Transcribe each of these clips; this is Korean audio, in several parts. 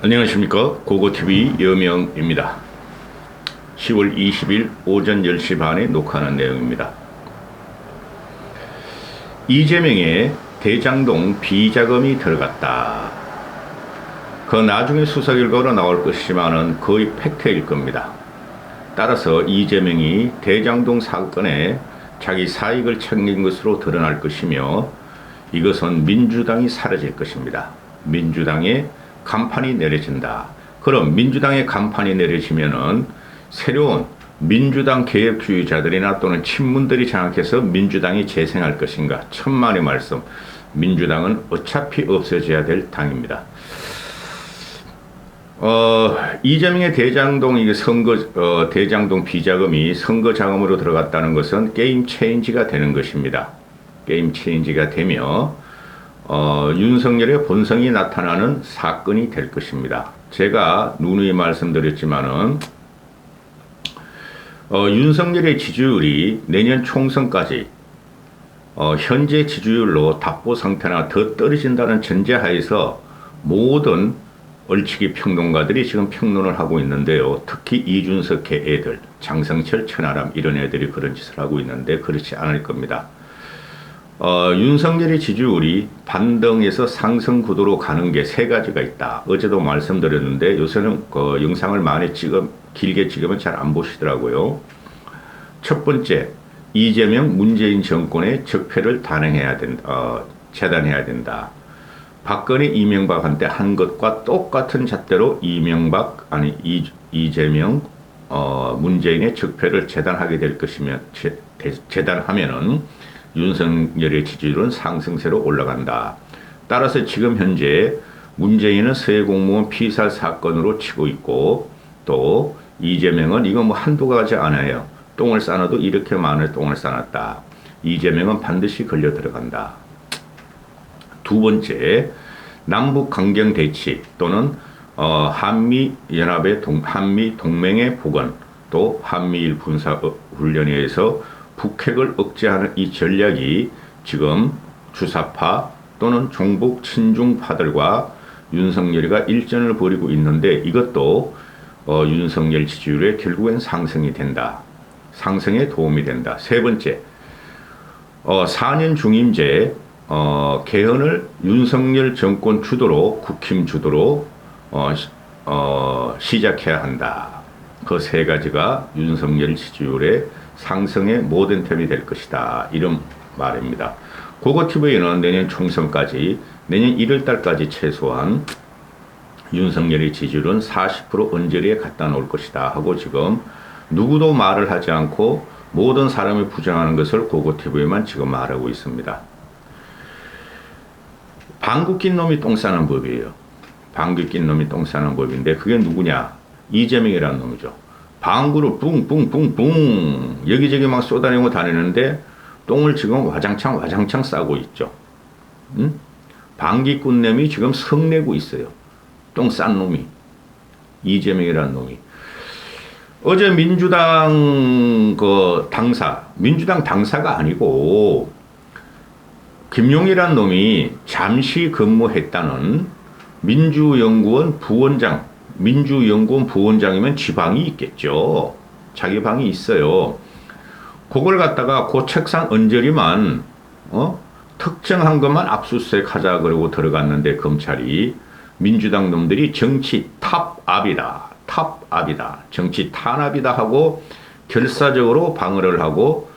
안녕하십니까. 고고TV 여명입니다. 10월 20일 오전 10시 반에 녹화하는 내용입니다. 이재명의 대장동 비자금이 들어갔다. 그 나중에 수사 결과로 나올 것이지만은 거의 팩트일 겁니다. 따라서 이재명이 대장동 사건에 자기 사익을 챙긴 것으로 드러날 것이며 이것은 민주당이 사라질 것입니다. 민주당의 간판이 내려진다. 그럼 민주당의 간판이 내려지면은 새로운 민주당 개혁주의자들이나 또는 친문들이 장악해서 민주당이 재생할 것인가? 천만의 말씀. 민주당은 어차피 없어져야 될 당입니다. 이재명의 대장동 이게 대장동 비자금이 선거 자금으로 들어갔다는 것은 게임 체인지가 되는 것입니다. 게임 체인지가 되며 윤석열의 본성이 나타나는 사건이 될 것입니다. 제가 누누이 말씀드렸지만은 윤석열의 지지율이 내년 총선까지 현재 지지율로 답보 상태나 더 떨어진다는 전제하에서 모든 얼치기 평론가들이 지금 평론을 하고 있는데요. 특히 이준석의 애들, 장성철, 천하람 이런 애들이 그런 짓을 하고 있는데 그렇지 않을 겁니다. 윤석열의 지지율이 반등에서 상승 구도로 가는 게 세 가지가 있다. 어제도 말씀드렸는데 요새는 그 영상을 많이 길게 찍으면 잘 안 보시더라고요. 첫 번째, 이재명, 문재인 정권의 적폐를 단행해야 된다. 재단해야 된다. 박근혜, 이명박한테 한 것과 똑같은 잣대로 이재명, 문재인의 적폐를 재단하게 될 것이면 재단하면은 윤석열의 지지율은 상승세로 올라간다. 따라서 지금 현재 문재인은 서해 공무원 피살 사건으로 치고 있고 또 이재명은 이거 뭐 한두 가지 아니에요. 똥을 싸놔도 이렇게 많은 똥을 싸놨다. 이재명은 반드시 걸려 들어간다. 두 번째, 남북 강경 대치 또는 한미 연합의 한미 동맹의 복원 또 한미일 군사 훈련에 의해서 북핵을 억제하는 이 전략이 지금 주사파 또는 종북 친중파들과 윤석열이가 일전을 벌이고 있는데 이것도 윤석열 지지율에 결국엔 상승이 된다. 상승에 도움이 된다. 세 번째, 4년 중임제 개헌을 윤석열 정권 주도로 국힘 주도로 시작해야 한다. 그 세 가지가 윤석열 지지율의 상승의 모든 템이 될 것이다. 이런 말입니다. 고고TV는 내년 총선까지 내년 1월달까지 최소한 윤석열의 지지율은 40% 언저리에 갖다 놓을 것이다 하고 지금 누구도 말을 하지 않고 모든 사람이 부정하는 것을 고고TV만 지금 말하고 있습니다. 방귀 낀 놈이 똥 싸는 법이에요. 방귀 낀 놈이 똥 싸는 법인데 그게 누구냐? 이재명이라는 놈이죠. 방구를 뿡뿡뿡뿡 여기저기 막 쏟아내고 다니는데 똥을 지금 와장창 싸고 있죠. 응? 방귀꾼 놈이 지금 성내고 있어요. 똥 싼 놈이. 이재명이라는 놈이. 어제 민주당 민주당 당사가 아니고 김용이라는 놈이 잠시 근무했다는 민주연구원 부원장이면 지방이 있겠죠. 자기 방이 있어요. 그걸 갖다가 그 책상 언저리만 특정한 것만 압수수색 하자 그러고 들어갔는데 검찰이 민주당 놈들이 정치 탑압이다. 정치 탄압이다 하고 결사적으로 방어를 하고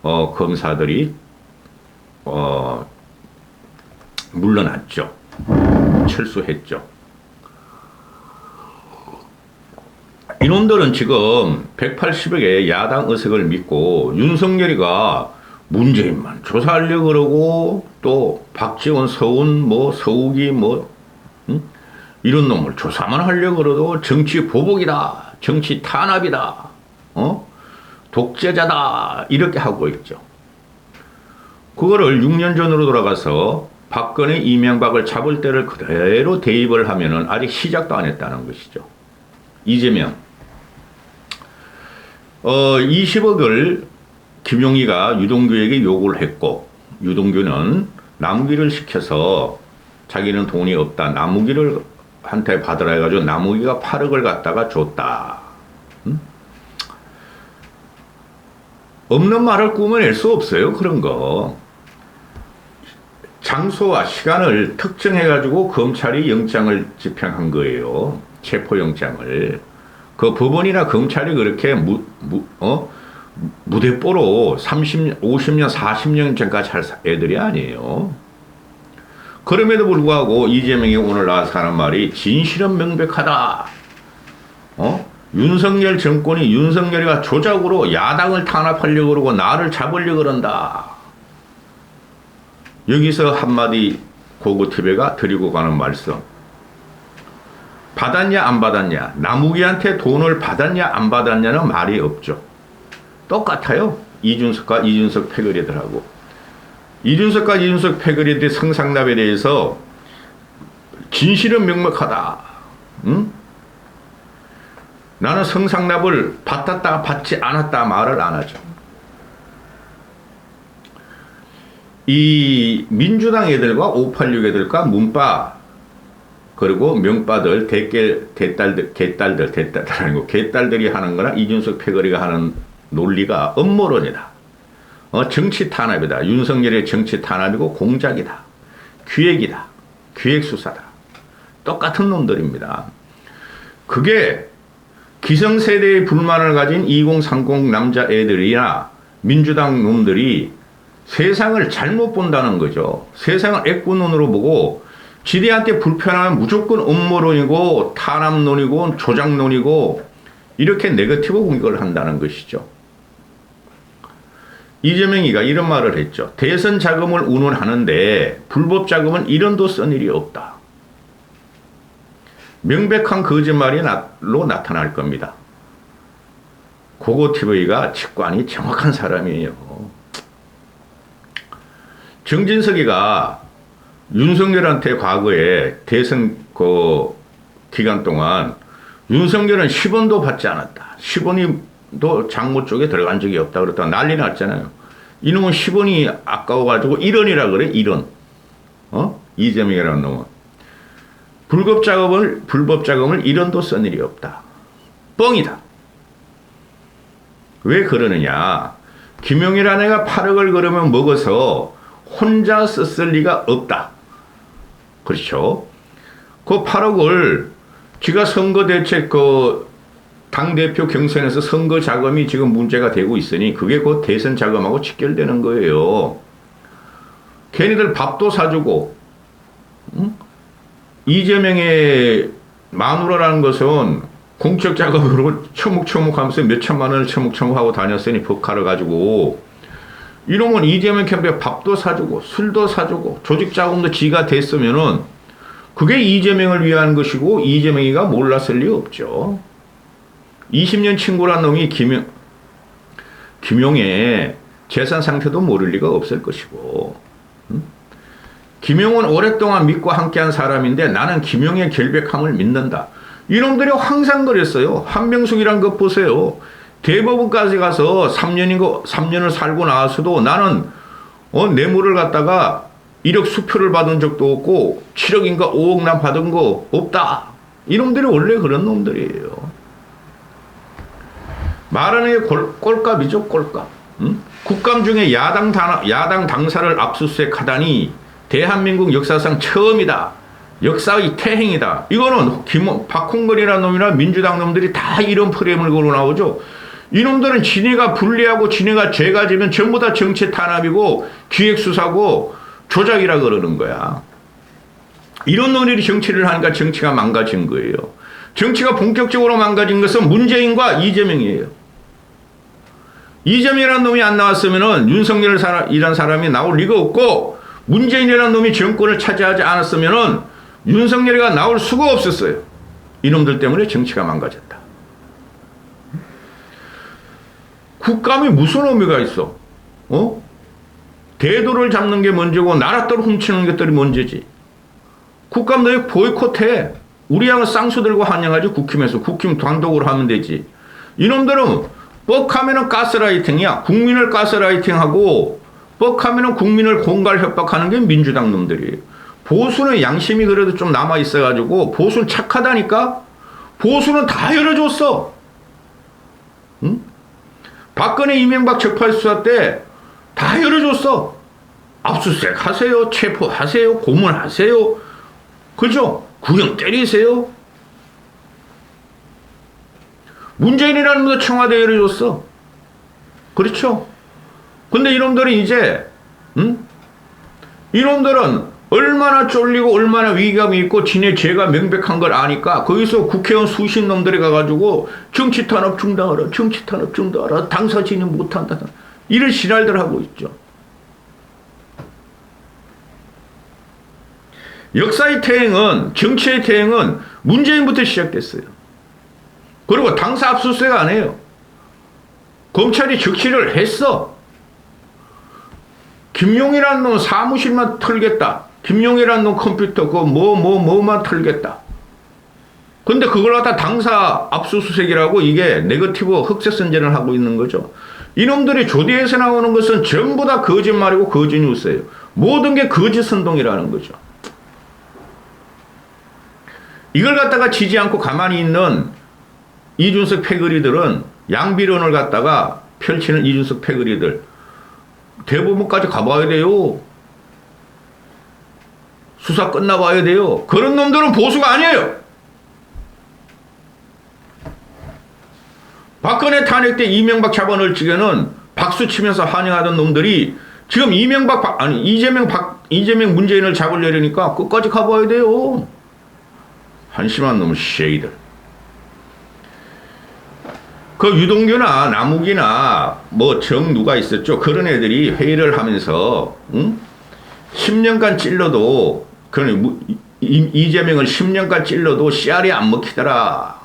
검사들이 물러났죠. 철수했죠. 이놈들은 지금 180억의 야당 의석을 믿고 윤석열이가 문재인만 조사하려고 그러고 또 박지원, 서훈, 서욱이 이런 놈을 조사만 하려고 그러도 정치 보복이다. 정치 탄압이다. 독재자다. 이렇게 하고 있죠. 그거를 6년 전으로 돌아가서 박근혜, 이명박을 잡을 때를 그대로 대입을 하면은 아직 시작도 안 했다는 것이죠. 이재명. 20억을 김용희가 유동규에게 요구를 했고, 유동규는 나무기를 시켜서 자기는 돈이 없다. 나무기를 한테 받으라 해가지고 나무기가 8억을 갖다가 줬다. 없는 말을 꾸며낼 수 없어요. 그런 거. 장소와 시간을 특정해가지고 검찰이 영장을 집행한 거예요. 체포영장을. 그 법원이나 검찰이 그렇게 무대뽀로 50년, 40년 전까지 할 애들이 아니에요. 그럼에도 불구하고 이재명이 오늘 나와서 하는 말이 진실은 명백하다. 윤석열 정권이 윤석열이가 조작으로 야당을 탄압하려고 그러고 나를 잡으려고 그런다. 여기서 한마디 고고티베가 드리고 가는 말씀. 받았냐 안 받았냐, 나무기한테 돈을 받았냐 안 받았냐는 말이 없죠. 똑같아요. 이준석과 이준석 패거리들하고. 이준석과 이준석 패거리들 성상납에 대해서 진실은 명백하다. 응? 나는 성상납을 받았다 받지 않았다 말을 안 하죠. 이 민주당 애들과 586 애들과 문바 그리고 명바들 개딸들 아니고 개딸들이 하는 거나 이준석 패거리가 하는 논리가 음모론이다. 정치 탄압이다. 윤석열의 정치 탄압이고 공작이다. 기획이다. 기획수사다. 똑같은 놈들입니다. 그게 기성세대의 불만을 가진 2030 남자애들이나 민주당 놈들이 세상을 잘못 본다는 거죠. 세상을 애꾸눈으로 보고 지들한테 불편하면 무조건 음모론이고 탄압론이고 조작론이고 이렇게 네거티브 공격을 한다는 것이죠. 이재명이가 이런 말을 했죠. 대선 자금을 운운하는데 불법 자금은 1원도 쓴 일이 없다. 명백한 거짓말로 나타날 겁니다. 고고TV가 직관이 정확한 사람이에요. 정진석이가 윤석열한테 과거에 대선 기간 동안 윤석열은 10원도 받지 않았다. 10원도 장모 쪽에 들어간 적이 없다. 그랬다가 난리 났잖아요. 이놈은 10원이 아까워가지고 1원이라 그래. 1원. 이재명이라는 놈은. 불법 자금을 1원도 쓴 일이 없다. 뻥이다. 왜 그러느냐. 김용이라는 애가 8억을 그러면 먹어서 혼자 썼을 리가 없다. 그렇죠. 그 8억을 지가 선거대책 당대표 경선에서 선거 자금이 지금 문제가 되고 있으니 그게 그 대선 자금하고 직결되는 거예요. 걔네들 밥도 사주고, 응? 이재명의 마누라라는 것은 공적 자금으로 처묵처묵하면서 몇 천만 원을 처묵처묵하고 다녔으니 법카를 가지고 이놈은 이재명 캠프에 밥도 사주고 술도 사주고 조직 자금도 지가 됐으면은 그게 이재명을 위한 것이고 이재명이가 몰랐을 리 없죠. 20년 친구란 놈이 김용의 재산 상태도 모를 리가 없을 것이고, 김용은 오랫동안 믿고 함께한 사람인데 나는 김용의 결백함을 믿는다. 이놈들이 항상 그랬어요. 한명숙이란 것 보세요. 대법원까지 가서 3년을 살고 나와서도 나는 뇌물을 갖다가 1억 수표를 받은 적도 없고 7억인가 5억 난 받은 거 없다. 이놈들이 원래 그런 놈들이에요. 말하는 게 꼴값이죠. 꼴값. 응? 국감 중에 야당 당사를 압수수색하다니 대한민국 역사상 처음이다. 역사의 태행이다. 이거는 박홍근이라는 놈이나 민주당 놈들이 다 이런 프레임을 걸어 나오죠. 이놈들은 지네가 불리하고 지네가 죄가 지면 전부 다 정치 탄압이고 기획수사고 조작이라 그러는 거야. 이런 놈들이 정치를 하니까 정치가 망가진 거예요. 정치가 본격적으로 망가진 것은 문재인과 이재명이에요. 이재명이라는 놈이 안 나왔으면 윤석열이라는 사람이 나올 리가 없고 문재인이라는 놈이 정권을 차지하지 않았으면 윤석열이가 나올 수가 없었어요. 이놈들 때문에 정치가 망가졌다. 국감이 무슨 의미가 있어? 대도를 잡는 게 먼저고 나라들 훔치는 것들이 먼저지. 국감 너희 보이콧해. 우리 양은 쌍수 들고 환영하지. 국힘에서. 국힘 단독으로 하면 되지. 이놈들은 뻑하면은 가스라이팅이야. 국민을 가스라이팅하고 뻑하면은 국민을 공갈 협박하는 게 민주당 놈들이에요. 보수는 양심이 그래도 좀 남아 있어가지고 보수는 착하다니까. 보수는 다 열어줬어. 응? 박근혜 이명박 적폐 수사 때 다 열어줬어. 압수수색 하세요, 체포하세요, 고문하세요, 그죠? 구형 때리세요. 문재인이라는 놈도 청와대 열어줬어. 그렇죠? 근데 이놈들은 이제, 이놈들은 얼마나 쫄리고 얼마나 위기감이 있고 지네 죄가 명백한 걸 아니까 거기서 국회의원 수십 놈들이 가가지고 정치 탄압 중단하라, 정치 탄압 중단하라, 당사 진입 못한다. 이런 지랄들 하고 있죠. 역사의 퇴행은, 정치의 퇴행은 문재인부터 시작됐어요. 그리고 당사 압수수색 안 해요. 검찰이 적시를 했어. 김용이라는 놈 사무실만 털겠다. 김용이라는 놈 컴퓨터 그거 뭐만 털겠다. 근데 그걸 갖다 당사 압수수색이라고 이게 네거티브 흑색 선전을 하고 있는 거죠. 이놈들이 조디에서 나오는 것은 전부 다 거짓말이고 거짓 뉴스예요. 모든 게 거짓 선동이라는 거죠. 이걸 갖다가 지지 않고 가만히 있는 이준석 패거리들은 양비론을 갖다가 펼치는 이준석 패거리들 대법원까지 가봐야 돼요. 수사 끝나봐야 돼요. 그런 놈들은 보수가 아니에요. 박근혜 탄핵 때 이명박 잡아넣을 적에는 박수 치면서 환영하던 놈들이 지금 이재명 문재인을 잡으려니까 끝까지 가봐야 돼요. 한심한 놈의 쉐이들. 그 유동규나 남욱이나 뭐 누가 있었죠. 그런 애들이 회의를 하면서 10년간 찔러도 이재명을 10년간 찔러도 씨알이 안 먹히더라.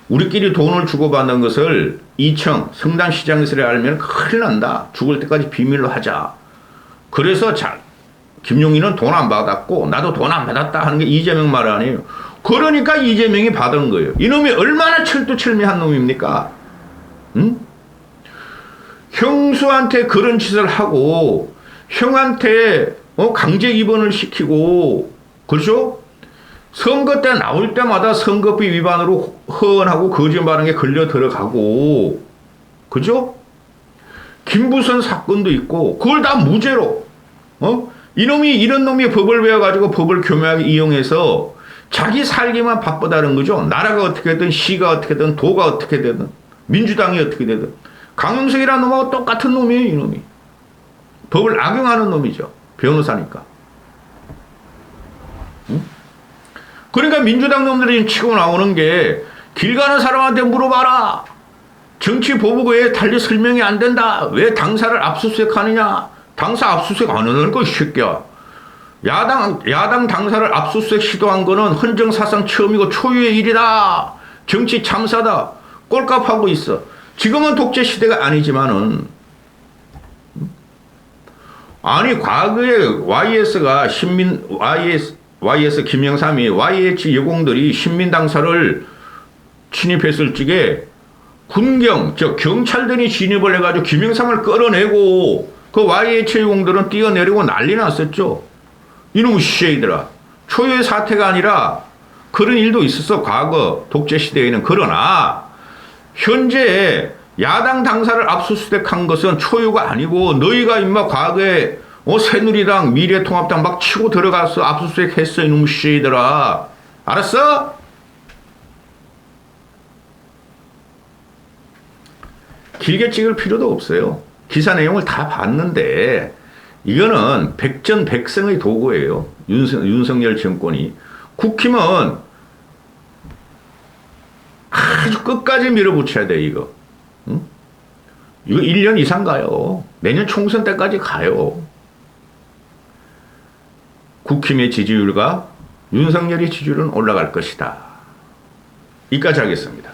우리끼리 돈을 주고받는 것을 이청 성남시장에서 알면 큰일 난다. 죽을 때까지 비밀로 하자. 그래서 김용희는 돈 안 받았고 나도 돈 안 받았다 하는 게 이재명 말 아니에요. 그러니까 이재명이 받은 거예요. 이놈이 얼마나 철두철미한 놈입니까? 형수한테 그런 짓을 하고 형한테 강제 입원을 시키고, 그렇죠? 선거 때 나올 때마다 선거법 위반으로 허언하고 거짓말하는 게 걸려 들어가고, 그죠? 김부선 사건도 있고, 그걸 다 무죄로, 이런 놈이 법을 배워가지고 법을 교묘하게 이용해서 자기 살기만 바쁘다는 거죠. 나라가 어떻게 되든, 시가 어떻게 되든, 도가 어떻게 되든, 민주당이 어떻게 되든. 강용석이라는 놈하고 똑같은 놈이에요, 이놈이. 법을 악용하는 놈이죠. 변호사니까. 그러니까 민주당 놈들이 치고 나오는 게 길 가는 사람한테 물어봐라. 정치 보복 왜 달리 설명이 안 된다. 왜 당사를 압수수색하느냐. 당사 압수수색 안 하는 거, 이 새끼야. 야당 당사를 압수수색 시도한 거는 헌정사상 처음이고 초유의 일이다. 정치 참사다. 꼴값하고 있어. 지금은 독재 시대가 아니지만은, 아니 과거에 YS 김영삼이 YH 여공들이 신민당사를 침입했을 적에 경찰들이 진입을 해가지고 김영삼을 끌어내고 그 YH 여공들은 뛰어내리고 난리 났었죠. 이놈의 쉐이들아. 초유의 사태가 아니라 그런 일도 있었어. 과거 독재 시대에는. 그러나 현재 야당 당사를 압수수색한 것은 초유가 아니고 너희가 임마 과거에 새누리당, 미래통합당 막 치고 들어가서 압수수색 했어. 이놈의 쉐이들아. 알았어? 길게 찍을 필요도 없어요. 기사 내용을 다 봤는데 이거는 백전백승의 도구예요. 윤석열 정권이. 국힘은 아주 끝까지 밀어붙여야 돼, 이거. 응? 이거 1년 이상 가요. 내년 총선 때까지 가요. 국힘의 지지율과 윤석열의 지지율은 올라갈 것이다. 이까지 하겠습니다.